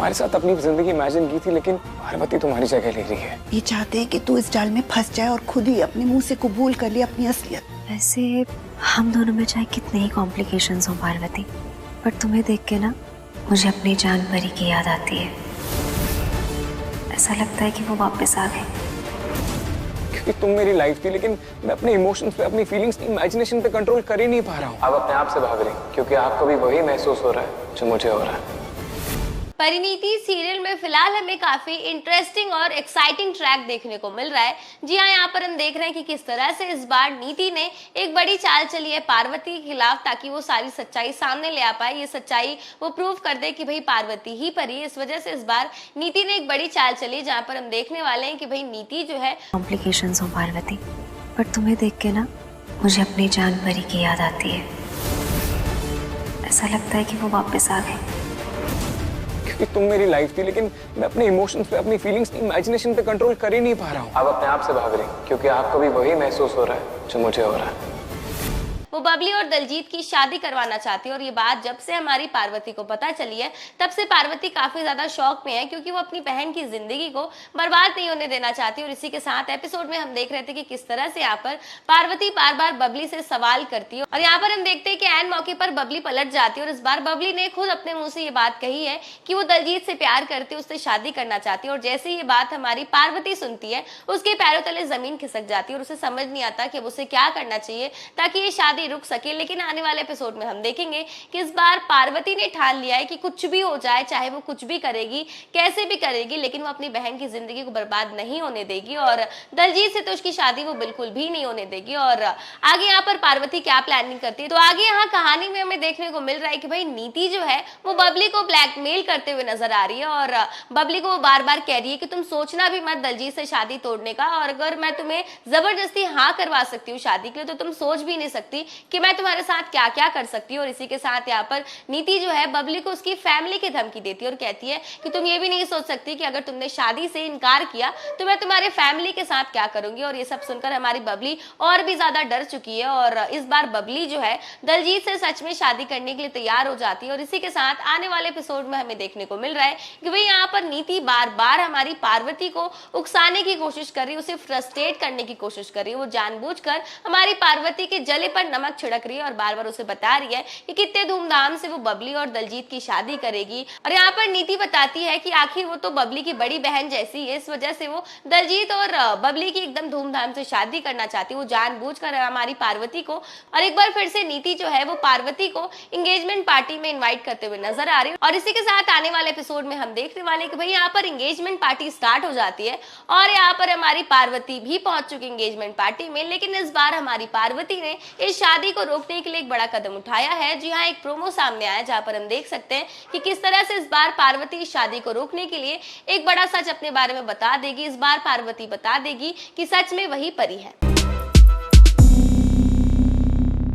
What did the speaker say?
तुम्हारे साथ अपनी जिंदगी इमेजिन की थी, लेकिन पार्वती तुम्हारी जगह ले रही है। ये चाहते हैं कि तू इस जाल में फंस जाए और खुद ही अपने मुंह से कबूल कर ले अपनी असलियत। वैसे हम दोनों में चाहे कितने ही कॉम्प्लिकेशंस हों पार्वती, पर तुम्हें देख के ना मुझे अपनी जान परी की याद आती है। ऐसा लगता है कि वो वापस आ गए। क्योंकि तुम मेरी लाइफ थी, लेकिन मैं अपने इमोशंस पे, अपनी फीलिंग्स, इमेजिनेशन पे कंट्रोल कर ही नहीं पा रहा हूँ। आप अपने आप से भाग रही, क्योंकि आपको भी वही महसूस हो रहा है जो मुझे हो रहा है। परिणीति सीरियल में फिलहाल हमें काफी इंटरेस्टिंग और एक्साइटिंग ट्रैक देखने को मिल रहा है। जी हाँ, यहाँ पर हम देख रहे हैं कि किस तरह से इस बार नीति ने एक बड़ी चाल चली है पार्वती के खिलाफ, ताकि वो सारी सच्चाई सामने ले आ पाए। ये सच्चाई वो प्रूव कर दे कि भाई पार्वती ही परी है। इस वजह से इस बार नीति ने एक बड़ी चाल चली, जहाँ पर हम देखने वाले हैं कि भाई नीति जो है कॉम्प्लिकेशंस हों पार्वती, पर तुम्हें देख के ना मुझे अपनी जान परी की याद आती है। ऐसा लगता है कि वो वापस आ गए। क्योंकि तुम मेरी लाइफ थी, लेकिन मैं अपने इमोशंस पे, अपनी फीलिंग्स, इमेजिनेशन पे कंट्रोल कर ही नहीं पा रहा हूँ। आप अपने आप से भाग रही, क्योंकि आपको भी वही महसूस हो रहा है जो मुझे हो रहा है। वो बबली और दलजीत की शादी करवाना चाहती है। और ये बात जब से हमारी पार्वती को पता चली है, तब से पार्वती काफी ज्यादा शौक में है, क्योंकि वो अपनी बहन की जिंदगी को बर्बाद नहीं होने देना चाहती। और इसी के साथ एपिसोड में हम देख रहे थे कि किस तरह से यहाँ पर पार्वती बार बार बबली से सवाल करती है। और यहाँ पर हम देखते हैं कि ऐन मौके पर बबली पलट जाती है। और इस बार बबली ने खुद अपने मुंह से ये बात कही है कि वो दलजीत से प्यार करती है, उससे शादी करना चाहती है। और जैसे ये बात हमारी पार्वती सुनती है, उसके पैरों तले जमीन खिसक जाती है और उसे समझ नहीं आता कि अब उसे क्या करना चाहिए ताकि ये शादी रुक सके। लेकिन आने वाले एपिसोड में हम देखेंगे कि इस बार पार्वती ने ठान लिया है कि कुछ भी हो जाए, चाहे वो कुछ भी करेगी, कैसे भी करेगी, लेकिन वो अपनी बहन की जिंदगी को बर्बाद नहीं होने देगी। और दलजीत से तो उसकी शादी वो बिल्कुल भी नहीं होने देगी। और आगे यहाँ पर पार्वती क्या प्लानिंग करती है, तो आगे यहाँ कहानी में हमें देखने को मिल रहा है कि भाई नीति जो है वो बबली को ब्लैकमेल करते हुए नजर आ रही है। और बबली को वो बार बार कह रही है कि तुम सोचना भी मत दलजीत से शादी तोड़ने का, और अगर मैं तुम्हें जबरदस्ती हाँ करवा सकती हूँ शादी के लिए, तो तुम सोच भी नहीं सकती कि मैं तुम्हारे साथ क्या क्या कर सकती हूँ। और इसी के साथ यहाँ पर नीति जो है बबली को उसकी फैमिली की धमकी देती है और कहती है कि तुम ये भी नहीं सोच सकती कि अगर तुमने शादी से इनकार किया तो मैं तुम्हारे फैमिली के साथ क्या करूंगी। और ये सब सुनकर हमारी बबली और भी ज्यादा डर चुकी है। और इस बार बबली जो है दलजीत से सच में शादी करने के लिए तैयार हो जाती है। और इसी के साथ आने वाले एपिसोड में हमें देखने को मिल रहा है कि भाई यहाँ पर नीति बार बार हमारी पार्वती को उकसाने की कोशिश कर रही है, उसे फ्रस्ट्रेट करने की कोशिश कर रही है। वो जानबूझकर हमारी पार्वती के जले पर नमक छिड़क रही है और बार बार उसे बता रही है कि कितने धूमधाम से वो बबली और दलजीत की शादी करेगी। और यहाँ पर नीति बताती है कि आखिर वो तो बबली की बड़ी बहन जैसी है, इस वजह से वो दलजीत और बबली की एकदम धूमधाम से शादी करना चाहती है। वो जानबूझकर हमारी पार्वती को, और एक बार फिर से नीति जो है वो पार्वती को एंगेजमेंट पार्टी में इन्वाइट करते हुए नजर आ रही है। और इसी के साथ आने वाले एपिसोड में हम देखने वाले हैं कि भाई यहाँ पर एंगेजमेंट पार्टी स्टार्ट हो जाती है और यहाँ पर हमारी पार्वती भी पहुंच चुकी एंगेजमेंट पार्टी में। लेकिन इस बार हमारी पार्वती ने इस शादी को रोकने के लिए एक बड़ा कदम उठाया है। जी हाँ, एक प्रोमो सामने आया जहाँ पर हम देख सकते हैं कि किस तरह से इस बार पार्वती इस शादी को रोकने के लिए एक बड़ा सच अपने बारे में बता देगी। इस बार पार्वती बता देगी कि सच में वही परी है।